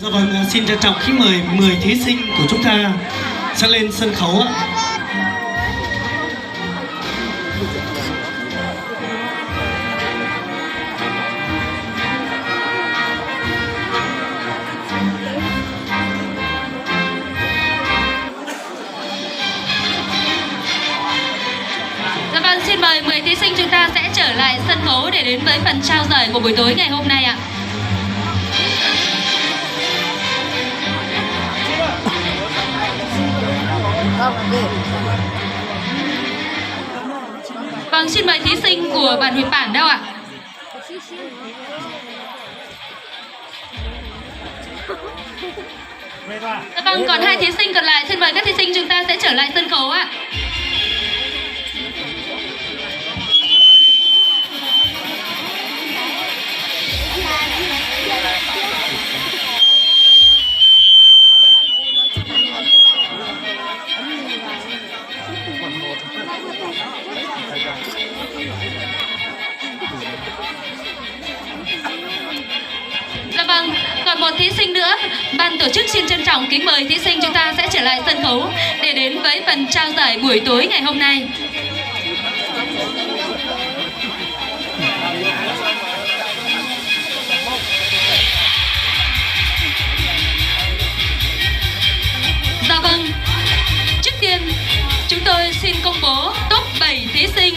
Dạ vâng, xin trân trọng kính mời 10 thí sinh của chúng ta sẽ lên sân khấu ạ. Dạ vâng, xin mời 10 thí sinh chúng ta sẽ trở lại sân khấu để đến với phần trao giải của buổi tối ngày hôm nay ạ. Vâng, xin mời thí sinh của bản Huỳnh Bản đâu ạ? Dạ vâng, còn 2 thí sinh còn lại, xin mời các thí sinh chúng ta sẽ trở lại sân khấu ạ. Dạ vâng, còn một thí sinh nữa, ban tổ chức xin trân trọng kính mời thí sinh chúng ta sẽ trở lại sân khấu để đến với phần trao giải buổi tối ngày hôm nay. Dạ vâng, trước tiên chúng tôi xin công bố top 7 thí sinh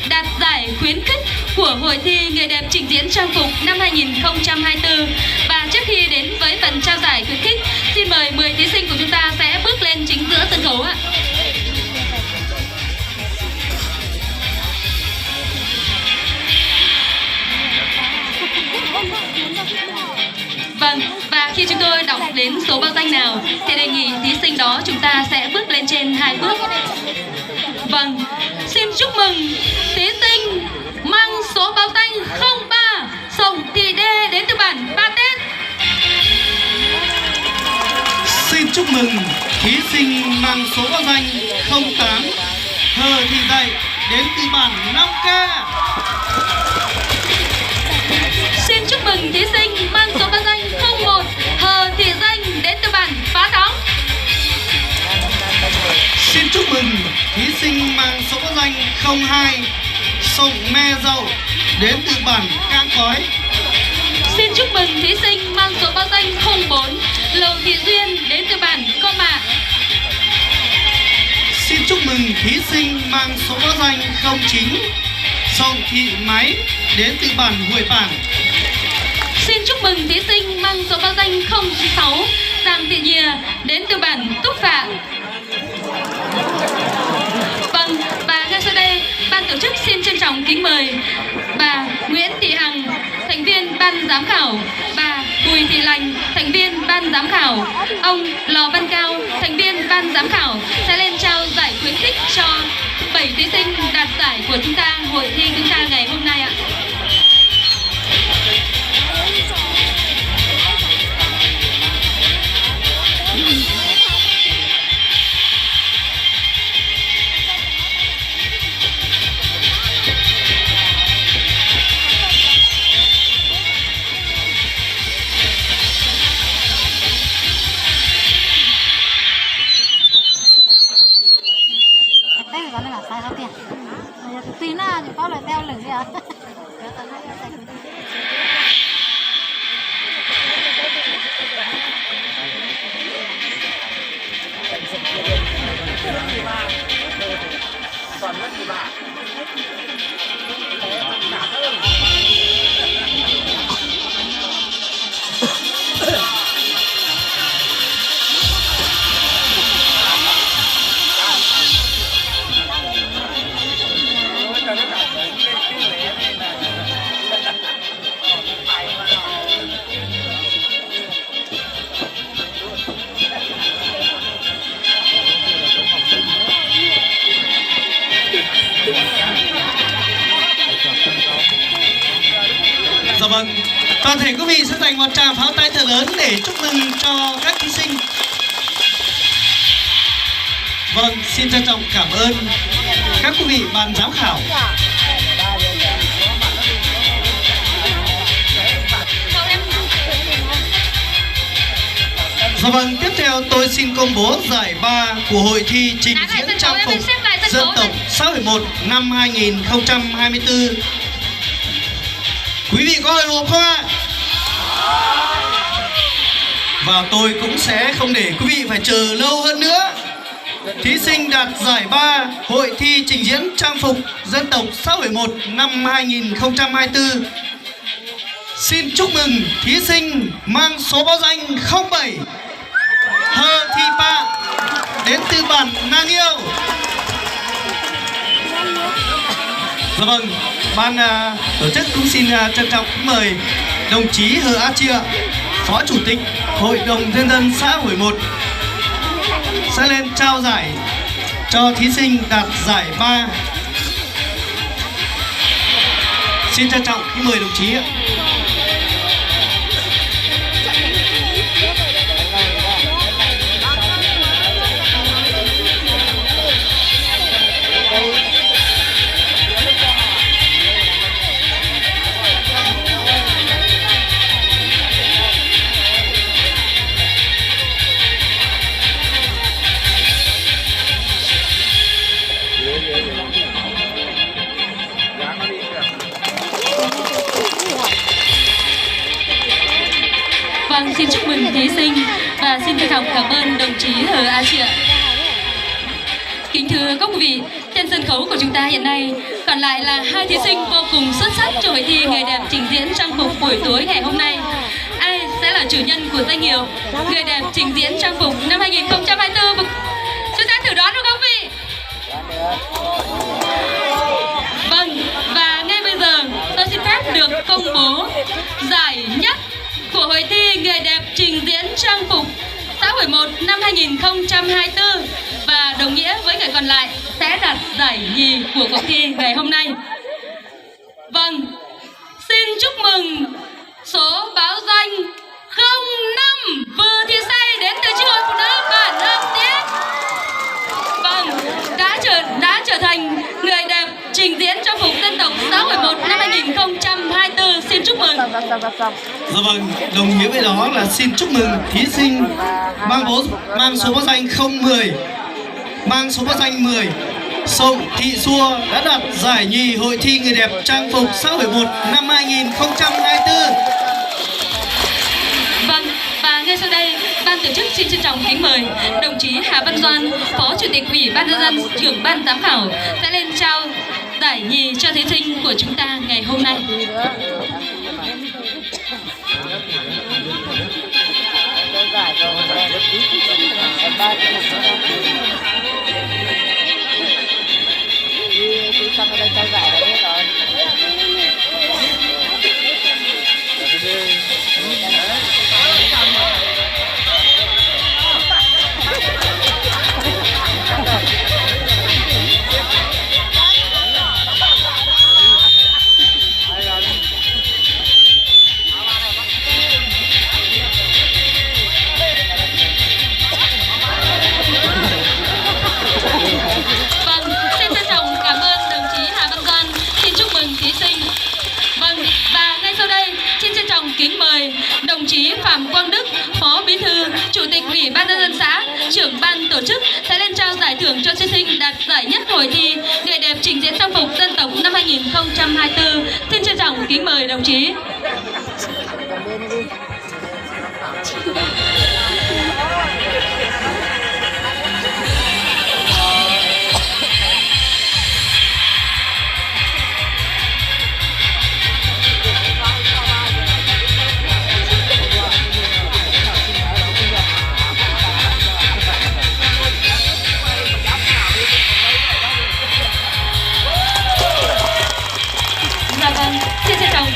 đạt giải khuyến khích của Hội thi Nghề đẹp trình diễn trang phục năm 2024. Và trước khi đến với phần trao giải khuyến khích, xin mời 10 thí sinh của chúng ta sẽ bước lên chính giữa sân khấu ạ. Vâng, và khi chúng tôi đọc đến số báo danh nào thì đề nghị thí sinh đó chúng ta sẽ bước lên trên 2 bước. Vâng, xin chúc mừng thí sinh mang số báo danh 03 Sổng Thị Đê đến từ bản Ba Tết. Xin chúc mừng thí sinh mang số báo danh 08 Hờ Thị Dạy đến từ bản Nam Ca. Xin chúc mừng thí sinh mang số báo danh 01 Hờ Thị Danh đến từ bản Phá Đóng. Xin chúc mừng thí sinh mang số báo danh 02 Sổng Me Dậu đến từ bản Cang Cói. Xin chúc mừng thí sinh mang số báo danh 04 Lầu Thị Duyên đến từ bản Co Mạ. Xin chúc mừng thí sinh mang số báo danh 09 Sổng Thị Máy đến từ bản Huệ Bản. Xin chúc mừng thí sinh mang số báo danh 06 Giàng Thị Nhìa đến từ bản Túc Phạ. Vâng, và ngay sau đây, ban tổ chức xin trân trọng kính mời bà Nguyễn Thị Hằng, thành viên ban giám khảo, bà Bùi Thị Lành, thành viên ban giám khảo, ông Lò Văn Cao, thành viên ban giám khảo sẽ lên trao giải khuyến khích cho 7 thí sinh đạt giải của chúng ta, hội thi chúng ta ngày hôm nay ạ. Tí nào thì có lại đeo lửng gì ạ? Dạ vâng, toàn thể quý vị sẽ dành một tràng pháo tay thật lớn để chúc mừng cho các thí sinh. Vâng, xin trân trọng cảm ơn các quý vị ban giám khảo. Dạ vâng, tiếp theo tôi xin công bố giải ba của hội thi trình diễn trang phục dân tộc xã hội 1 năm 2024. Quý vị có hồi hộp không ạ? Và tôi cũng sẽ không để quý vị phải chờ lâu hơn nữa. Thí sinh đạt giải ba hội thi trình diễn trang phục dân tộc xã hội 1 năm 2024. Xin chúc mừng thí sinh mang số báo danh 07 Hơ Thị Pa đến từ bản Nàng Yêu. Dạ vâng, ban tổ chức cũng xin trân trọng mời đồng chí Hờ A Chia, Phó Chủ tịch Hội đồng Nhân dân xã hội 1 sẽ lên trao giải cho thí sinh đạt giải ba. Xin trân trọng kính mời đồng chí ạ. Vâng, xin chúc mừng thí sinh và xin trân trọng cảm ơn đồng chí Hờ A Chia. Kính thưa các quý vị, trên sân khấu của chúng ta hiện nay còn lại là hai thí sinh vô cùng xuất sắc cho hội thi người đẹp trình diễn trang phục buổi tối ngày hôm nay. Ai sẽ là chủ nhân của danh hiệu người đẹp trình diễn trang phục năm 2024? Chúng ta thử đoán được không quý vị? Vâng, và ngay bây giờ tôi xin phép được công bố giải nhất của hội thi người đẹp trình diễn trang phục xã hội 1 năm 2024 và đồng nghĩa với người còn lại sẽ đạt giải nhì của cuộc thi ngày hôm nay. Vâng, xin chúc mừng số báo danh 05 Vừa Thị Say đến từ chi hội phụ nữ bản Hương Tiết. Vâng, đã trở thành người đẹp trình diễn trang phục dân tộc xã hội 1 năm 2024. Xin chúc mừng. Dạ vâng, đồng nghĩa với đó là xin chúc mừng thí sinh mang số báo danh 010, mang số báo danh 10 Sông Thị Xua đã đạt giải nhì hội thi người đẹp trang phục xã hội 1 năm 2024. Vâng, và ngay sau đây, ban tổ chức xin trân trọng kính mời đồng chí Hà Văn Doan, Phó Chủ tịch Ủy ban Nhân dân, trưởng ban giám khảo sẽ lên trao giải nhì cho thí sinh của chúng ta ngày hôm nay. Kính mời đồng chí Phạm Quang Đức, Phó Bí thư, Chủ tịch Ủy ban Nhân dân xã, trưởng ban tổ chức sẽ lên trao giải thưởng cho thí sinh đạt giải nhất hội thi người đẹp trình diễn trang phục dân tộc năm 2024. Xin trân trọng kính mời đồng chí.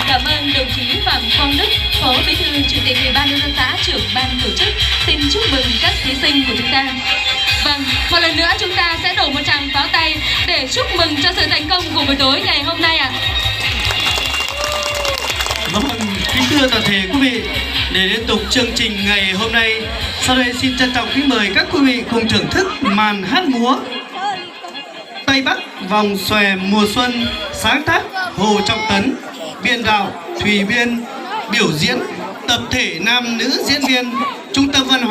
Cảm ơn đồng chí Phạm Quang Đức, Phó Bí thư, Chủ tịch Ủy ban Nhân dân xã, trưởng ban tổ chức. Xin chúc mừng các thí sinh của chúng ta. Vâng, một lần nữa chúng ta sẽ đổ một tràng pháo tay để chúc mừng cho sự thành công của buổi tối ngày hôm nay ạ. Vâng, kính thưa toàn thể quý vị, để liên tục chương trình ngày hôm nay, sau đây xin trân trọng kính mời các quý vị cùng thưởng thức màn hát múa Tây Bắc vòng xòe mùa xuân, sáng tác Hồ Trọng Tấn, biên đạo Thùy Biên, biểu diễn tập thể nam nữ diễn viên Trung tâm Văn hóa